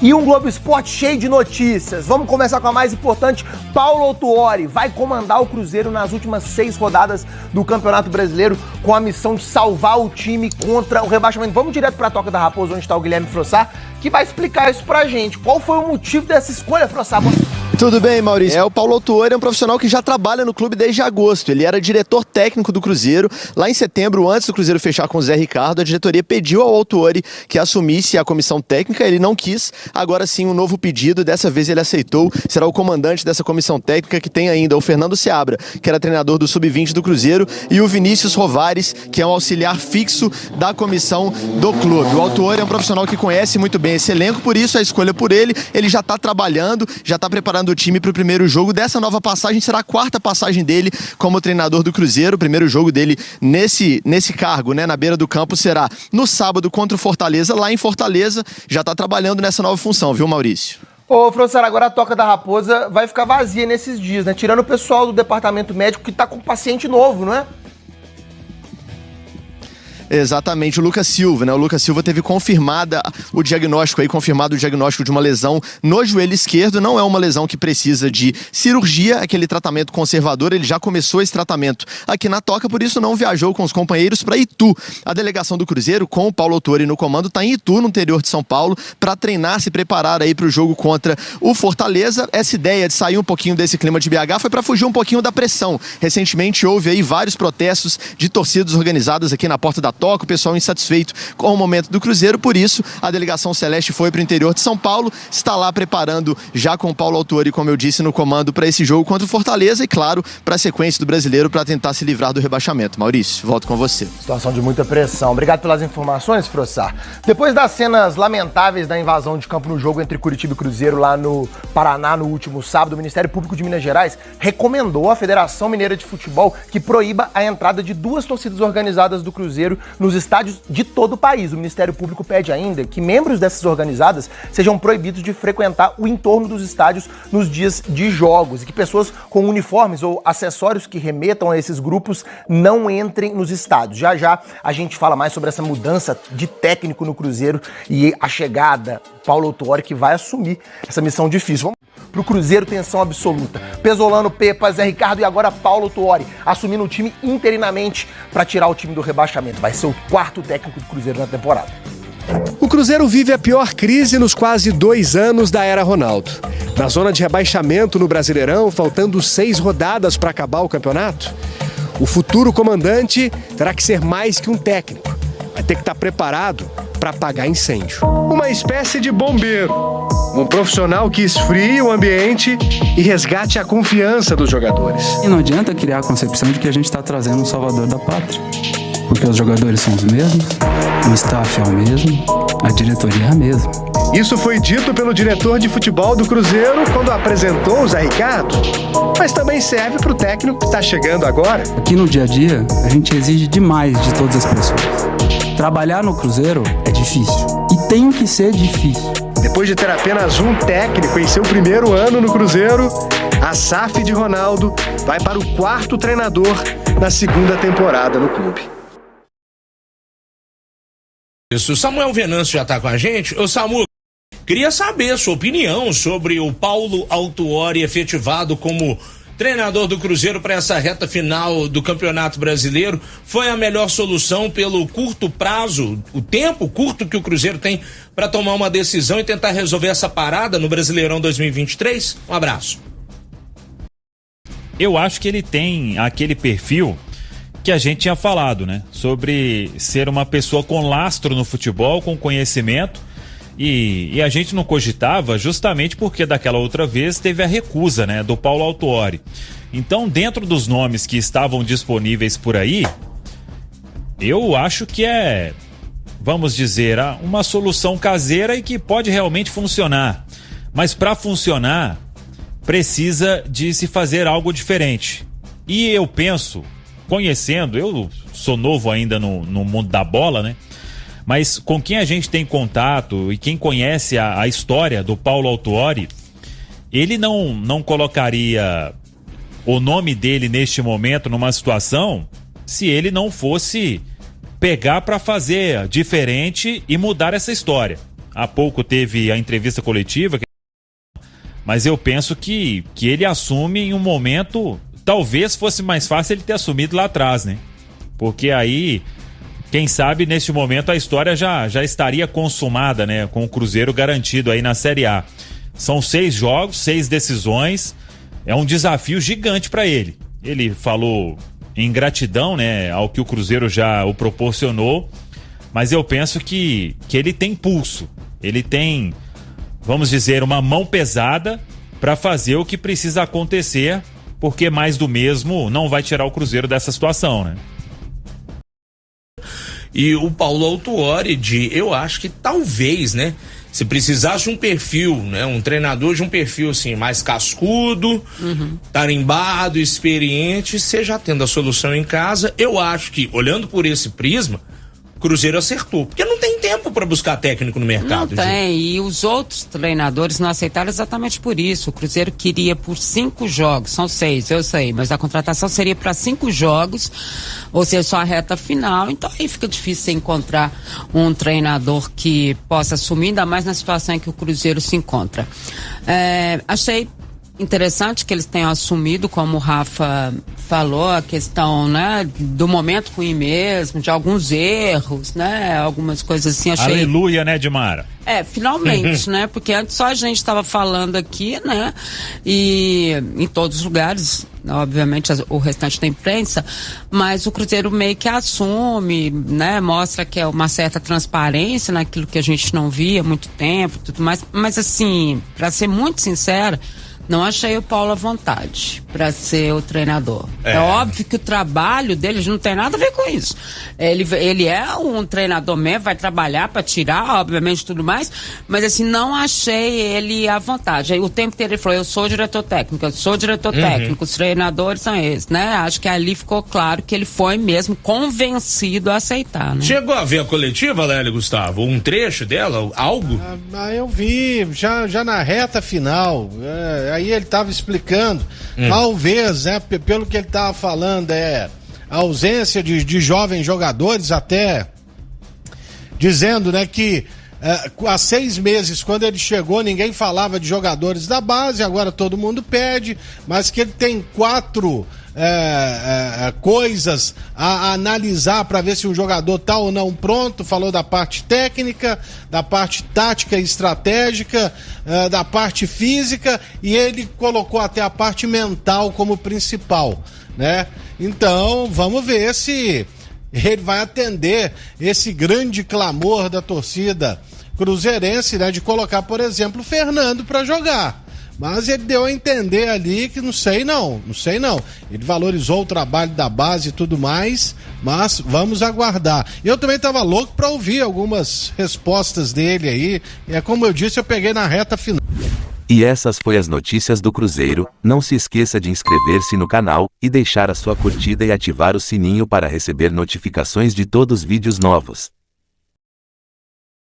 E um Globo Esporte cheio de notícias. Vamos começar com a mais importante. Paulo Autuori vai comandar o Cruzeiro nas últimas 6 rodadas do Campeonato Brasileiro com a missão de salvar o time contra o rebaixamento. Vamos direto para a Toca da Raposa, onde está o Guilherme Frossá, que vai explicar isso pra gente. Qual foi o motivo dessa escolha, Frossá? Tudo bem, Maurício? O Paulo Autuori é um profissional que já trabalha no clube desde agosto. Ele era diretor técnico do Cruzeiro. Lá em setembro, antes do Cruzeiro fechar com o Zé Ricardo, a diretoria pediu ao Autuori que assumisse a comissão técnica. Ele não quis. Agora sim, um novo pedido. Dessa vez ele aceitou. Será o comandante dessa comissão técnica, que tem ainda o Fernando Seabra, que era treinador do Sub-20 do Cruzeiro, e o Vinícius Rovares, que é um auxiliar fixo da comissão do clube. O Autuori é um profissional que conhece muito bem esse elenco, por isso a escolha por ele. Ele já está trabalhando, já está preparando o time para o primeiro jogo dessa nova passagem. Será a 4ª passagem dele como treinador do Cruzeiro. O primeiro jogo dele nesse cargo, né, na beira do campo, será no sábado contra o Fortaleza, lá em Fortaleza. Já está trabalhando nessa nova função, viu, Maurício? Ô, professor, agora a Toca da Raposa vai ficar vazia nesses dias, né? Tirando o pessoal do departamento médico que tá com paciente novo, não é? Exatamente, o Lucas Silva, né? O Lucas Silva teve confirmado o diagnóstico de uma lesão no joelho esquerdo. Não é uma lesão que precisa de cirurgia, aquele tratamento conservador. Ele já começou esse tratamento aqui na Toca, por isso não viajou com os companheiros para Itu. A delegação do Cruzeiro, com o Paulo Autuori no comando, está em Itu, no interior de São Paulo, para treinar, se preparar aí para o jogo contra o Fortaleza. Essa ideia de sair um pouquinho desse clima de BH foi para fugir um pouquinho da pressão. Recentemente houve aí vários protestos de torcidas organizadas aqui na porta da Toca, o pessoal insatisfeito com o momento do Cruzeiro, por isso a delegação celeste foi para o interior de São Paulo, está lá preparando já com o Paulo Autuori, como eu disse, no comando para esse jogo contra o Fortaleza e, claro, para a sequência do Brasileiro, para tentar se livrar do rebaixamento. Maurício, volto com você. Situação de muita pressão. Obrigado pelas informações, Frossá. Depois das cenas lamentáveis da invasão de campo no jogo entre Curitiba e Cruzeiro lá no Paraná no último sábado, o Ministério Público de Minas Gerais recomendou à Federação Mineira de Futebol que proíba a entrada de 2 torcidas organizadas do Cruzeiro nos estádios de todo o país. O Ministério Público pede ainda que membros dessas organizadas sejam proibidos de frequentar o entorno dos estádios nos dias de jogos e que pessoas com uniformes ou acessórios que remetam a esses grupos não entrem nos estádios. Já já a gente fala mais sobre essa mudança de técnico no Cruzeiro e a chegada Paulo Autuori, que vai assumir essa missão difícil. Vamos pro Cruzeiro, tensão absoluta. Pesolano, Pepa, Zé Ricardo e agora Paulo Autuori assumindo o time interinamente para tirar o time do rebaixamento. Vai ser o 4º técnico do Cruzeiro na temporada. O Cruzeiro vive a pior crise nos quase 2 anos da era Ronaldo. Na zona de rebaixamento no Brasileirão, faltando 6 rodadas para acabar o campeonato, o futuro comandante terá que ser mais que um técnico. Vai ter que estar preparado para apagar incêndio. Uma espécie de bombeiro. Um profissional que esfrie o ambiente e resgate a confiança dos jogadores. E não adianta criar a concepção de que a gente está trazendo um salvador da pátria. Porque os jogadores são os mesmos, o staff é o mesmo, a diretoria é a mesma. Isso foi dito pelo diretor de futebol do Cruzeiro quando apresentou o Zé Ricardo. Mas também serve para o técnico que está chegando agora. Aqui no dia a dia, a gente exige demais de todas as pessoas. Trabalhar no Cruzeiro é difícil. E tem que ser difícil. Depois de ter apenas um técnico em seu primeiro ano no Cruzeiro, a SAF de Ronaldo vai para o 4º treinador na 2ª temporada no clube. Isso, o Samuel Venâncio já está com a gente. Ô Samu, queria saber a sua opinião sobre o Paulo Autuori efetivado como treinador do Cruzeiro para essa reta final do Campeonato Brasileiro. Foi a melhor solução pelo curto prazo, o tempo curto que o Cruzeiro tem para tomar uma decisão e tentar resolver essa parada no Brasileirão 2023? Um abraço. Eu acho que ele tem aquele perfil que a gente tinha falado, né? Sobre ser uma pessoa com lastro no futebol, com conhecimento. E a gente não cogitava justamente porque daquela outra vez teve a recusa, né, do Paulo Autuori. Então, dentro dos nomes que estavam disponíveis por aí, eu acho que é, vamos dizer, uma solução caseira e que pode realmente funcionar. Mas para funcionar, precisa de se fazer algo diferente. E eu penso, conhecendo, eu sou novo ainda no mundo da bola, né? Mas com quem a gente tem contato e quem conhece a história do Paulo Autuori, ele não colocaria o nome dele neste momento numa situação se ele não fosse pegar para fazer diferente e mudar essa história. há pouco teve a entrevista coletiva, mas eu penso que ele assume em um momento, talvez fosse mais fácil ele ter assumido lá atrás, né? Porque aí, quem sabe neste momento a história já estaria consumada, né? Com o Cruzeiro garantido aí na Série A. São 6 jogos, 6 decisões, é um desafio gigante para ele. Ele falou em gratidão, né, ao que o Cruzeiro já o proporcionou, mas eu penso que ele tem pulso, ele tem, vamos dizer, uma mão pesada para fazer o que precisa acontecer, porque mais do mesmo não vai tirar o Cruzeiro dessa situação, né? E o Paulo Autuori, eu acho que talvez, né, se precisasse de um perfil, né, um treinador de um perfil assim, mais cascudo, tarimbado, experiente, você já tendo a solução em casa, eu acho que, olhando por esse prisma, o Cruzeiro acertou, porque não tem tempo para buscar técnico no mercado. Não tem, e os outros treinadores não aceitaram exatamente por isso. O Cruzeiro queria por 5 jogos, são 6, eu sei, mas a contratação seria para 5 jogos, ou seja, só a reta final, então aí fica difícil você encontrar um treinador que possa assumir, ainda mais na situação em que o Cruzeiro se encontra. Achei interessante que eles tenham assumido, como o Rafa falou, a questão, né, do momento ruim mesmo, de alguns erros, né, algumas coisas assim. Achei... Aleluia, né, Dimara? Finalmente, né, porque antes só a gente estava falando aqui, né, e em todos os lugares, obviamente o restante da imprensa, mas o Cruzeiro meio que assume, né, mostra que é uma certa transparência naquilo que a gente não via há muito tempo, tudo mais, mas assim, para ser muito sincera, não achei o Paulo à vontade para ser o treinador. É óbvio que o trabalho dele não tem nada a ver com isso. Ele é um treinador mesmo, vai trabalhar para tirar, obviamente, tudo mais, mas assim, não achei ele à vontade. Aí o tempo inteiro ele falou, eu sou diretor técnico, os treinadores são esses, né? Acho que ali ficou claro que ele foi mesmo convencido a aceitar, né? Chegou a ver a coletiva, Lélia, Gustavo? Um trecho dela, algo? Eu vi, já na reta final, aí ele estava explicando, talvez, né, pelo que ele estava falando, a ausência de jovens jogadores, até dizendo, né, que há 6 meses, quando ele chegou, ninguém falava de jogadores da base, agora todo mundo pede, mas que ele tem 4 coisas a analisar para ver se um jogador tá ou não pronto. Falou da parte técnica, da parte tática e estratégica, da parte física, e ele colocou até a parte mental como principal, né? Então vamos ver se ele vai atender esse grande clamor da torcida cruzeirense, né, de colocar, por exemplo, o Fernando para jogar. Mas ele deu a entender ali que não sei não. Ele valorizou o trabalho da base e tudo mais, mas vamos aguardar. Eu também estava louco para ouvir algumas respostas dele aí. Como eu disse, eu peguei na reta final. E essas foi as notícias do Cruzeiro. Não se esqueça de inscrever-se no canal e deixar a sua curtida e ativar o sininho para receber notificações de todos os vídeos novos.